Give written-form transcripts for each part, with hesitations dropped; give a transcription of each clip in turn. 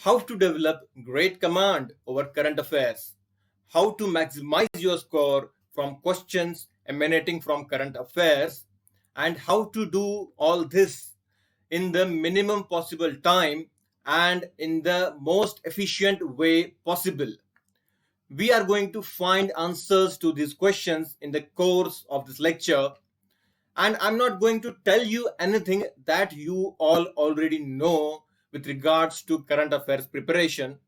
how to develop great command over current affairs, how to maximize your score from questions emanating from current affairs, and how to do all this in the minimum possible time and in the most efficient way possible. We are going to find answers to these questions in the course of this lecture, and I'm not going to tell you anything that you all already know with regards to current affairs preparation.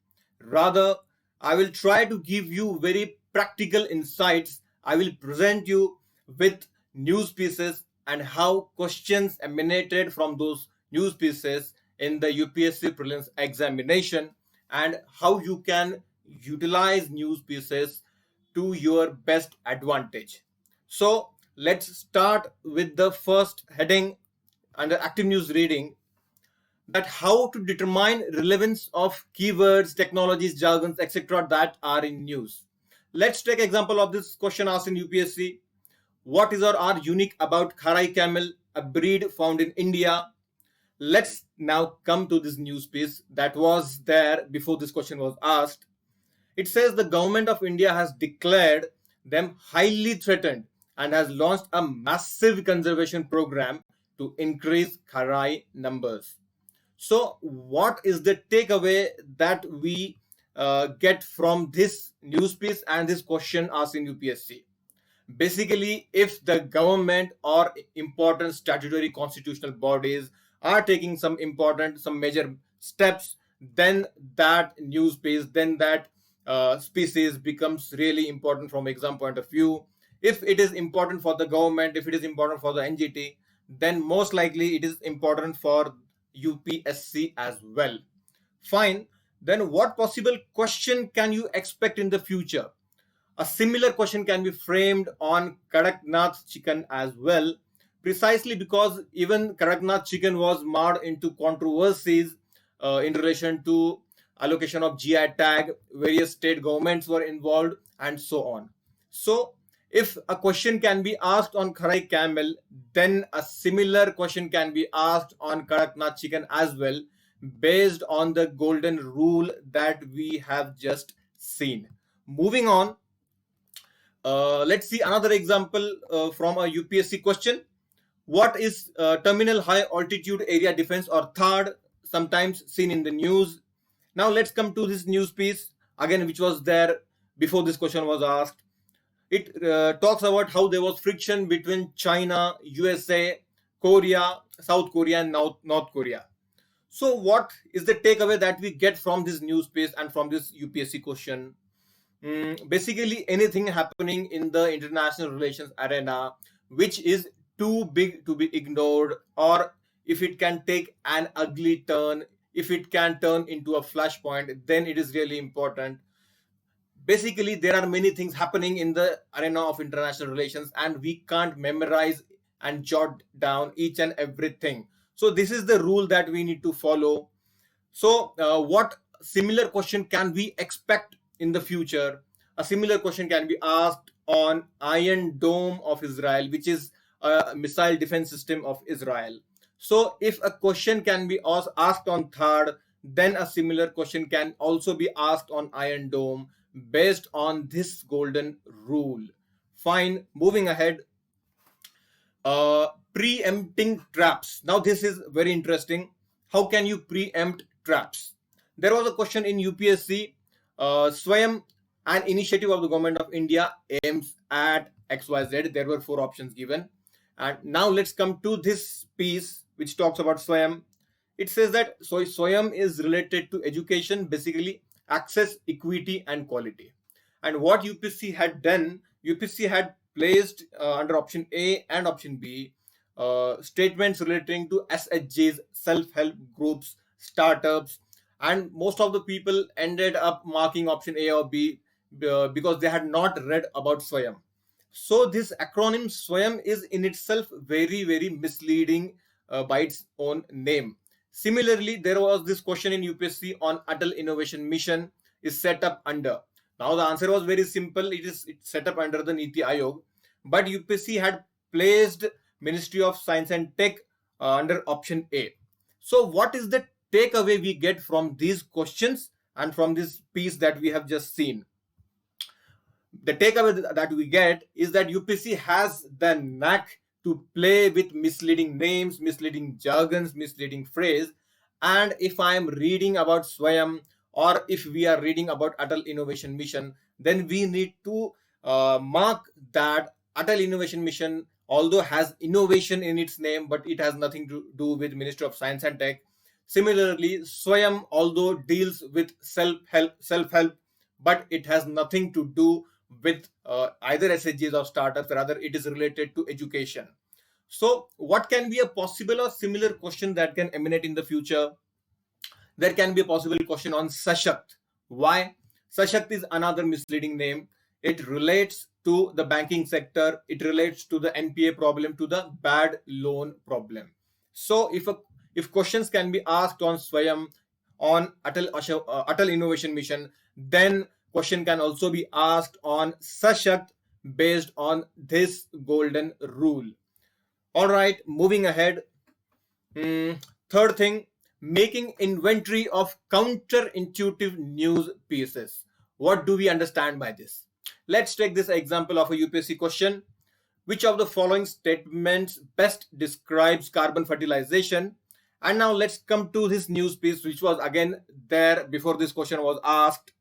Rather, I will try to give you very practical insights. I will present you with news pieces and how questions emanated from those news pieces in the UPSC Prelims examination, and how you can utilize news pieces to your best advantage. So let's start with the first heading under active news reading, that how to determine relevance of keywords, technologies, jargons, etc. that are in news. Let's take example of this question asked in UPSC. What is or are unique about Kharai camel, a breed found in India? Let's now come to this news piece that was there before this question was asked. It says the government of India has declared them highly threatened and has launched a massive conservation program to increase Kharai numbers. So what is the takeaway that we get from this news piece and this question asked in UPSC? Basically, if the government or important statutory constitutional bodies are taking some major steps, then that news piece, then that species becomes really important from exam point of view. If it is important for the government, if it is important for the NGT, then most likely it is important for UPSC as well. Fine. Then what possible question can you expect in the future? A similar question can be framed on Kadaknath chicken as well, precisely because even Kadaknath chicken was marred into controversies in relation to allocation of GI tag, various state governments were involved, and so on. So if a question can be asked on Kharai camel, then a similar question can be asked on Kadaknath chicken as well, based on the golden rule that we have just seen. Moving on, let's see another example from a UPSC question. What is terminal high altitude area defense, or THAAD, sometimes seen in the news? Now let's come to this news piece again, which was there before this question was asked. It talks about how there was friction between China, USA, Korea, South Korea, and North Korea. So what is the takeaway that we get from this news piece and from this UPSC question? Basically, anything happening in the international relations arena which is too big to be ignored, or if it can take an ugly turn, if it can turn into a flashpoint, then it is really important. Basically, there are many things happening in the arena of international relations, and we can't memorize and jot down each and everything. So this is the rule that we need to follow. So what similar question can we expect in the future? A similar question can be asked on Iron Dome of Israel, which is a missile defense system of Israel. So if a question can be asked on THAAD, then a similar question can also be asked on Iron Dome based on this golden rule. Fine, moving ahead. Preempting traps. Now this is very interesting. How can you preempt traps? There was a question in UPSC. Swayam, an initiative of the government of India, aims at XYZ. There were 4 options given. And now let's come to this piece which talks about Swayam. It says that Swayam is related to education, basically access, equity, and quality. And what UPSC had done, UPSC had placed under option A and option B statements relating to SHGs, self-help groups, startups, and most of the people ended up marking option A or B because they had not read about Swayam. So this acronym Swayam is in itself very, very misleading by its own name. Similarly, there was this question in UPSC on Atal Innovation Mission is set up under. Now the answer was very simple. It's set up under the Niti Aayog, but UPSC had placed Ministry of Science and Tech under option A. So what is the takeaway we get from these questions and from this piece that we have just seen? The takeaway that we get is that UPSC has the knack to play with misleading names, misleading jargons, misleading phrase. And if I am reading about Swayam, or if we are reading about Atal Innovation Mission, then we need to mark that Atal Innovation Mission, although has innovation in its name, but it has nothing to do with Ministry of Science and Tech. Similarly, Swayam, although deals with self-help, but it has nothing to do with either SHGs or startups. Rather, it is related to education. So what can be a possible or similar question that can emanate in the future? There can be a possible question on Sashakt. Why? Sashakt is another misleading name. It relates to the banking sector. It relates to the NPA problem, to the bad loan problem. So if questions can be asked on Swayam, on Atal Innovation Mission, then question can also be asked on Sashakt based on this golden rule. All right, moving ahead. Third thing, making inventory of counterintuitive news pieces. What do we understand by this? Let's take this example of a UPSC question. Which of the following statements best describes carbon fertilization? And now let's come to this news piece, which was again there before this question was asked.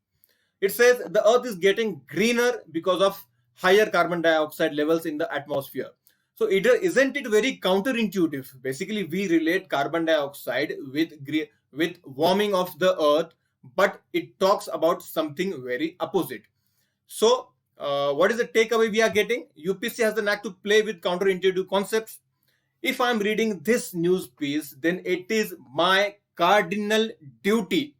It says the earth is getting greener because of higher carbon dioxide levels in the atmosphere. So isn't it very counterintuitive? Basically, we relate carbon dioxide with warming of the earth, but it talks about something very opposite. So what is the takeaway we are getting? UPSC has the knack to play with counterintuitive concepts. If I'm reading this news piece, then it is my cardinal duty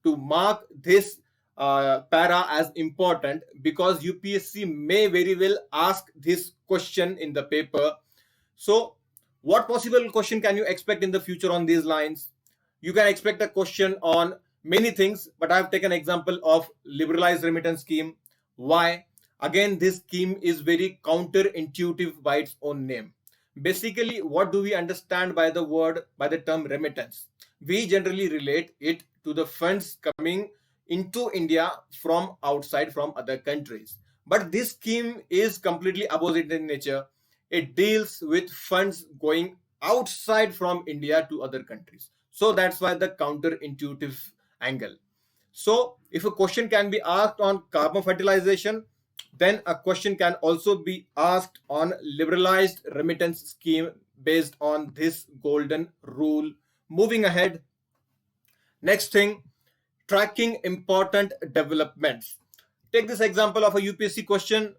to mark this para as important, because UPSC may very well ask this question in the paper. So what possible question can you expect in the future on these lines? You can expect a question on many things, but I have taken example of liberalized remittance scheme. Why? Again, this scheme is very counterintuitive by its own name. Basically, what do we understand by the term remittance? We generally relate it to the funds coming into India from outside, from other countries. But this scheme is completely opposite in nature. It deals with funds going outside from India to other countries. So that's why the counterintuitive angle. So if a question can be asked on carbon fertilization, then a question can also be asked on liberalized remittance scheme based on this golden rule. Moving ahead, next thing, tracking important developments. Take this example of a UPSC question.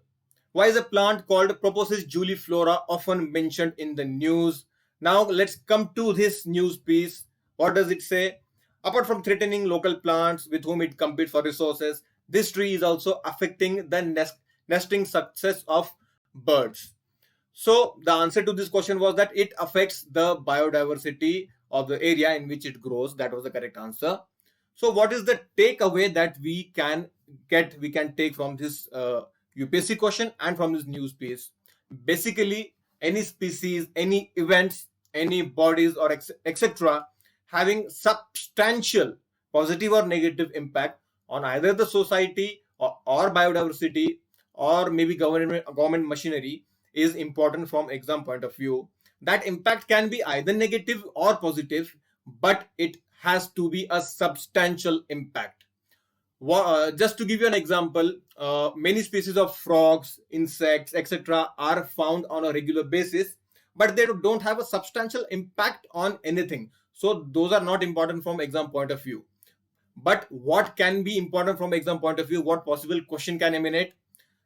Why is a plant called Proposis juliflora often mentioned in the news? Now let's come to this news piece. What does it say? Apart from threatening local plants with whom it competes for resources, this tree is also affecting the nesting success of birds. So the answer to this question was that it affects the biodiversity of the area in which it grows. That was the correct answer. So what is the takeaway that we can take from this UPSC question and from this news piece? Basically, any species, any events, any bodies or etc. having substantial positive or negative impact on either the society or biodiversity or maybe government machinery is important from exam point of view. That impact can be either negative or positive, but it has to be a substantial impact. Just to give you an example, many species of frogs, insects, etc. are found on a regular basis, but they don't have a substantial impact on anything. So those are not important from exam point of view. But what can be important from exam point of view? What possible question can emanate?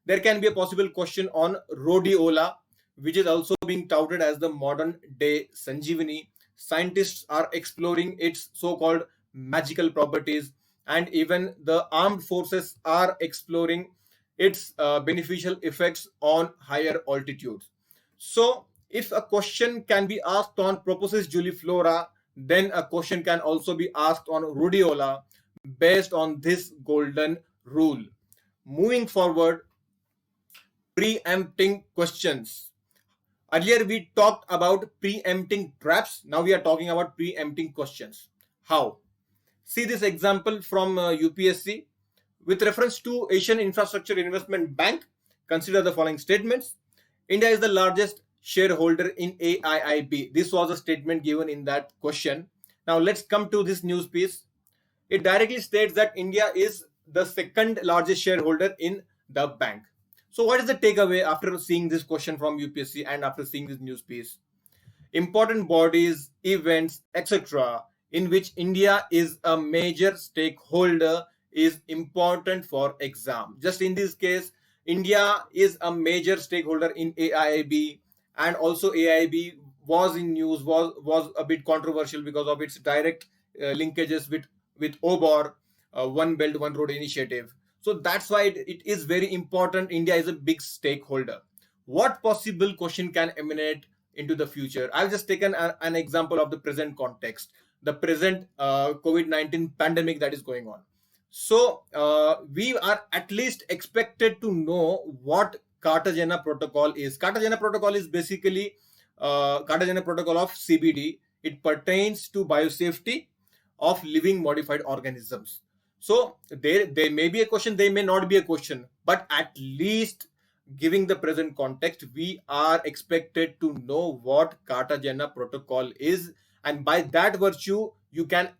There can be a possible question on rhodiola, which is also being touted as the modern day Sanjeevani. Scientists are exploring its so-called magical properties, and even the armed forces are exploring its beneficial effects on higher altitudes. So if a question can be asked on Proposis juliflora, then a question can also be asked on rhodiola based on this golden rule. Moving forward, preempting questions. Earlier we talked about preempting traps. Now we are talking about preempting questions. How? See this example from UPSC. With reference to Asian Infrastructure Investment Bank, consider the following statements. India is the largest shareholder in AIIB. This was a statement given in that question. Now let's come to this news piece. It directly states that India is the second largest shareholder in the bank. So what is the takeaway after seeing this question from UPSC and after seeing this news piece? Important bodies, events, etc., in which India is a major stakeholder is important for exam. Just in this case, India is a major stakeholder in AIIB, and also AIIB was in news, was a bit controversial because of its direct linkages with OBOR, One Belt One Road initiative. So that's why it is very important. India is a big stakeholder. What possible question can emanate into the future? I've just taken an example of the present context, the present COVID-19 pandemic that is going on. So we are at least expected to know what Cartagena Protocol is. Cartagena Protocol is basically Cartagena Protocol of CBD. It pertains to biosafety of living modified organisms. So there may be a question, there may not be a question, but at least giving the present context, we are expected to know what Cartagena Protocol is, and by that virtue, you can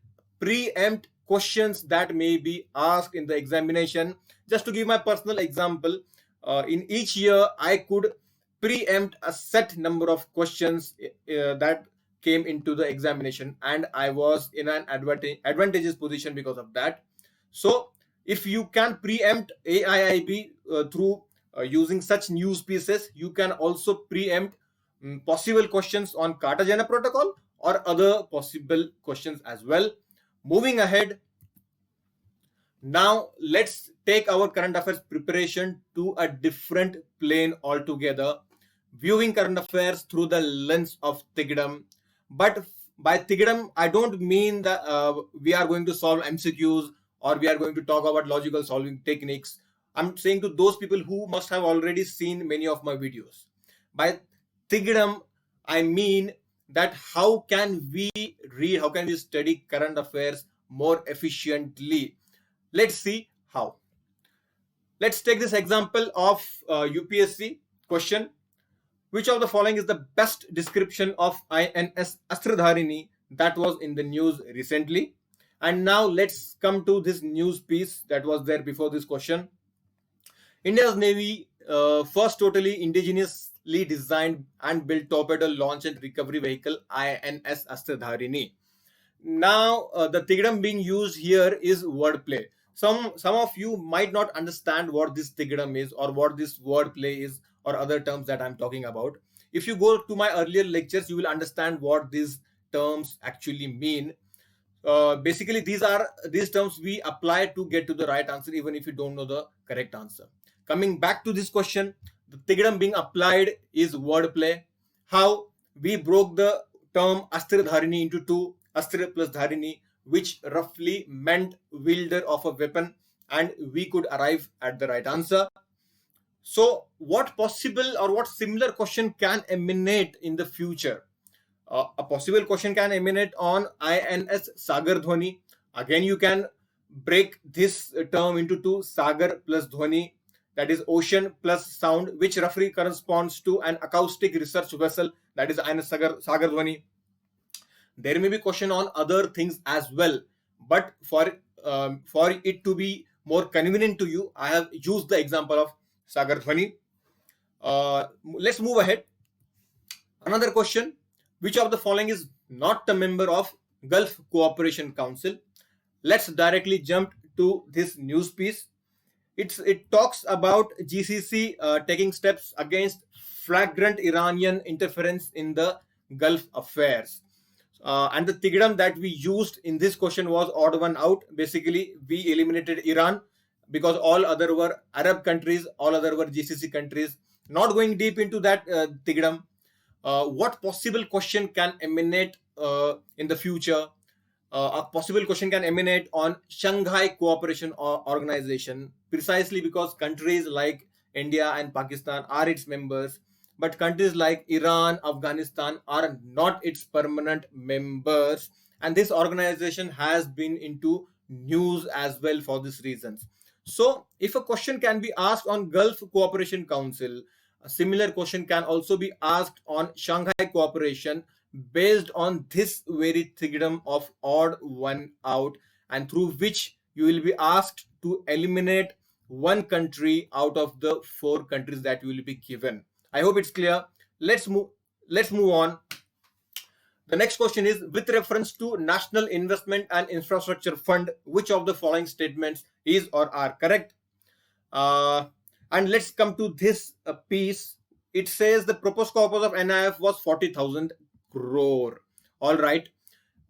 preempt questions that may be asked in the examination. Just to give my personal example, in each year, I could preempt a set number of questions that came into the examination, and I was in an advantageous position because of that. So if you can preempt AIIB through using such news pieces, you can also preempt possible questions on Cartagena Protocol or other possible questions as well. Moving ahead, now let's take our current affairs preparation to a different plane altogether, viewing current affairs through the lens of Tigdom. But by Tigdom, I don't mean that we are going to solve MCQs or we are going to talk about logical solving techniques. I'm saying to those people who must have already seen many of my videos. By Tigdom, I mean that how can we read, how can we study current affairs more efficiently? Let's see how. Let's take this example of UPSC question. Which of the following is the best description of INS Astradharini that was in the news recently? And now let's come to this news piece that was there before this question. India's Navy first totally indigenously designed and built torpedo launch and recovery vehicle INS Astradharini. Now the Tigdam being used here is wordplay. Some of you might not understand what this Tigdam is or what this wordplay is or other terms that I'm talking about. If you go to my earlier lectures, you will understand what these terms actually mean. Basically, these terms we apply to get to the right answer even if you don't know the correct answer. Coming back to this question, the Tigdam being applied is wordplay. How? We broke the term Astradharini into two, Astra plus Dharini, which roughly meant wielder of a weapon, and we could arrive at the right answer. So what possible or what similar question can emanate in the future? A possible question can emanate on INS Sagar Dhwani. Again, you can break this term into two, Sagar plus Dhwani, that is ocean plus sound, which roughly corresponds to an acoustic research vessel, that is INS Sagar Dhwani. There may be question on other things as well, but for it to be more convenient to you, I have used the example of Sagar Dhwani. Let's move ahead. Another question: which of the following is not a member of Gulf Cooperation Council? Let's directly jump to this news piece. It talks about GCC taking steps against flagrant Iranian interference in the Gulf affairs. And the Tigdam that we used in this question was odd one out. Basically, we eliminated Iran because all other were Arab countries, all other were GCC countries. Not going deep into that Tigdam. What possible question can emanate in the future? A possible question can emanate on Shanghai Cooperation Organization, precisely because countries like India and Pakistan are its members, but countries like Iran, Afghanistan are not its permanent members, and this organization has been into news as well for these reasons. So if a question can be asked on Gulf Cooperation Council, a similar question can also be asked on Shanghai Cooperation based on this very theorem of odd one out, and through which you will be asked to eliminate one country out of the 4 countries that you will be given. I hope it's clear. Let's move on. The next question is, with reference to National Investment and Infrastructure Fund, which of the following statements is or are correct? Uh, and let's come to this piece. It says the proposed corpus of NIF was 40,000 crore. All right.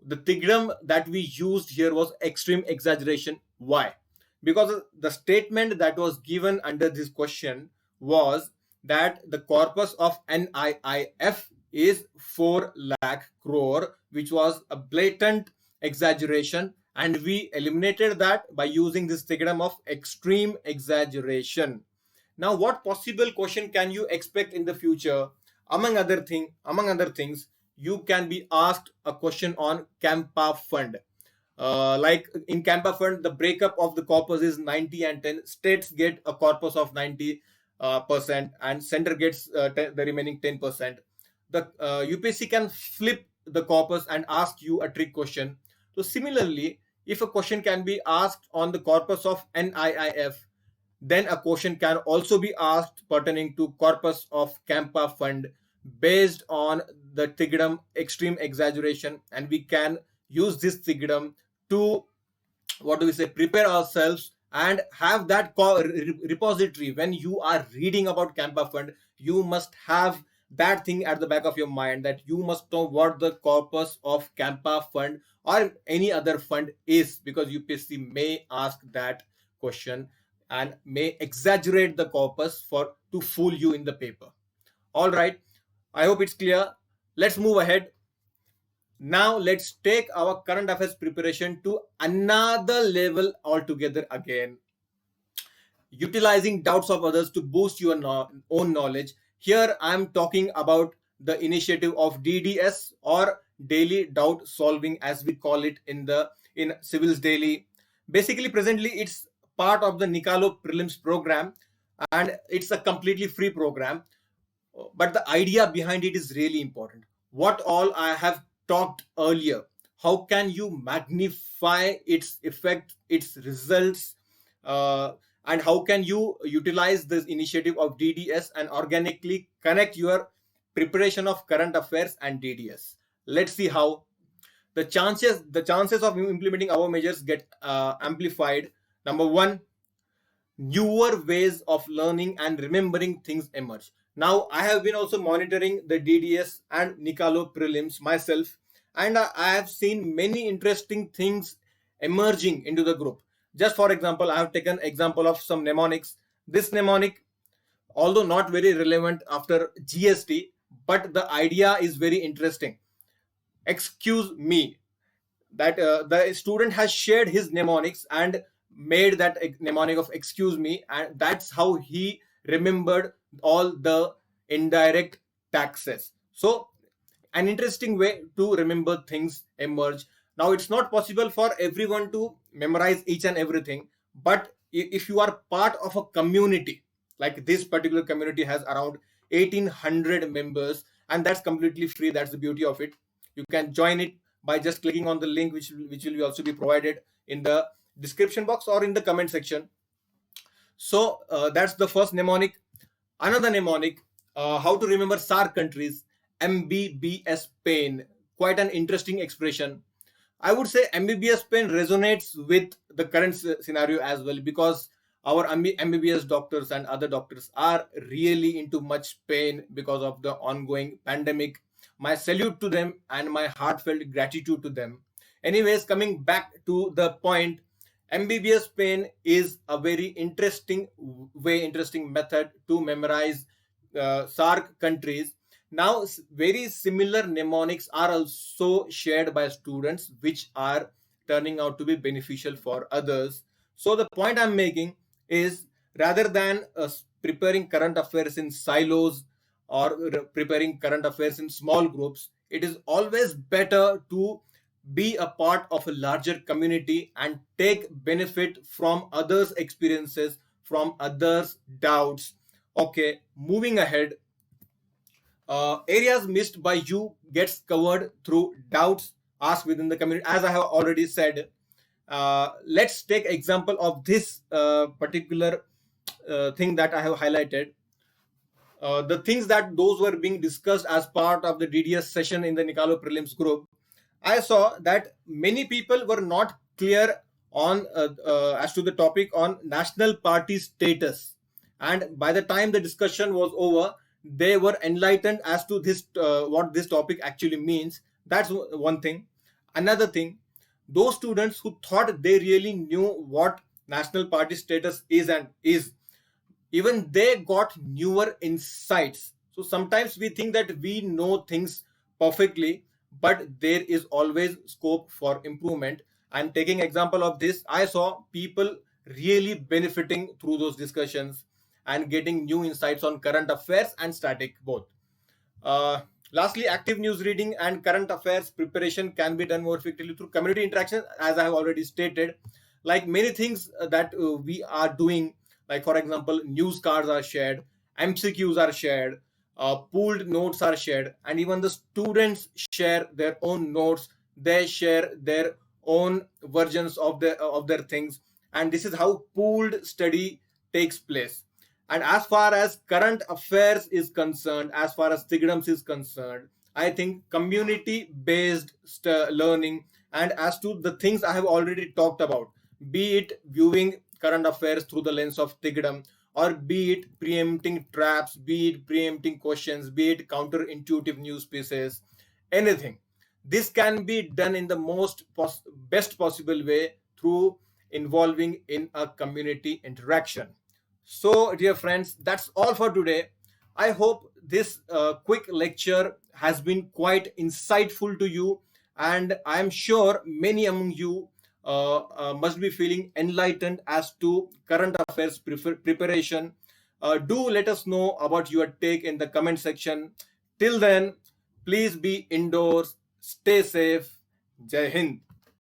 The theorem that we used here was extreme exaggeration. Why? Because the statement that was given under this question was that the corpus of NIIF is 4 lakh crore, which was a blatant exaggeration, and we eliminated that by using this theorem of extreme exaggeration. Now, what possible question can you expect in the future? Among other things, you can be asked a question on Campa Fund. Like in Campa Fund, the breakup of the corpus is 90 and 10. States get a corpus of 90%, and center gets the remaining 10%. The UPSC can flip the corpus and ask you a trick question. So similarly, if a question can be asked on the corpus of NIIF, then a question can also be asked pertaining to corpus of Campa Fund based on the theorem extreme exaggeration, and we can use this theorem to, what do we say, prepare ourselves and have that repository. When you are reading about Campa Fund, you must have that thing at the back of your mind, that you must know what the corpus of Campa Fund or any other fund is, because UPSC may ask that question and may exaggerate the corpus for to fool you in the paper. All right, I hope it's clear. Let's move ahead. Now let's take our current affairs preparation to another level altogether again. Utilizing doubts of others to boost your own knowledge. Here I am talking about the initiative of DDS, or daily doubt solving, as we call it in Civilsdaily. Basically, presently it's part of the Nikaalo Prelims program, and it's a completely free program. But the idea behind it is really important. What all I have talked earlier, how can you magnify its effect, its results, and how can you utilize this initiative of DDS and organically connect your preparation of current affairs and DDS. Let's see how. The chances of implementing our measures get amplified. Number one, newer ways of learning and remembering things emerge. Now, I have been also monitoring the DDS and Nikaalo prelims myself, and I have seen many interesting things emerging into the group. Just for example, I have taken example of some mnemonics. This mnemonic, although not very relevant after GST, but the idea is very interesting. Excuse me. That the student has shared his mnemonics and made that mnemonic of excuse me, and that's how he remembered all the indirect taxes. So an interesting way to remember things emerge. Now, it's not possible for everyone to memorize each and everything, but if you are part of a community, like this particular community has around 1800 members, and that's completely free. That's the beauty of it. You can join it by just clicking on the link, which will also be provided in the description box or in the comment section. So that's the first mnemonic. Another mnemonic, how to remember SAR countries, MBBS Pain. Quite an interesting expression. I would say MBBS Pain resonates with the current scenario as well, because our MBBS doctors and other doctors are really into much pain because of the ongoing pandemic. My salute to them and my heartfelt gratitude to them. Anyways, coming back to the point, MBBS Pain is a very interesting method to memorize SARC countries. Now, very similar mnemonics are also shared by students, which are turning out to be beneficial for others. So the point I'm making is, rather than preparing current affairs in silos or preparing current affairs in small groups, it is always better to be a part of a larger community, and take benefit from others' experiences, from others' doubts. Okay, moving ahead, areas missed by you gets covered through doubts asked within the community. As I have already said, let's take example of this particular thing that I have highlighted. The things that those were being discussed as part of the DDS session in the Nikaalo Prelims group, I saw that many people were not clear on as to the topic on national party status, and by the time the discussion was over, they were enlightened as to this what this topic actually means. That's one thing. Another thing, those students who thought they really knew what national party status is and is, even they got newer insights. So sometimes we think that we know things perfectly, but there is always scope for improvement. And taking example of this, I saw people really benefiting through those discussions and getting new insights on current affairs and static both. uh, Lastly, active news reading and current affairs preparation can be done more effectively through community interaction, as I have already stated. Like many things that we are doing, like for example, news cards are shared, MCQs are shared, pooled notes are shared, and even the students share their own notes. They share their own versions of their things, and this is how pooled study takes place. And as far as current affairs is concerned, as far as Tigdams is concerned, I think community based learning, and as to the things I have already talked about, be it viewing current affairs through the lens of Tigdam, or be it preempting traps, be it preempting questions, be it counterintuitive news pieces, anything. This can be done in the best possible way through involving in a community interaction. So, dear friends, that's all for today. I hope this quick lecture has been quite insightful to you, and I am sure many among you must be feeling enlightened as to current affairs preparation. Do let us know about your take in the comment section. Till then, please be indoors, stay safe. Jai Hind.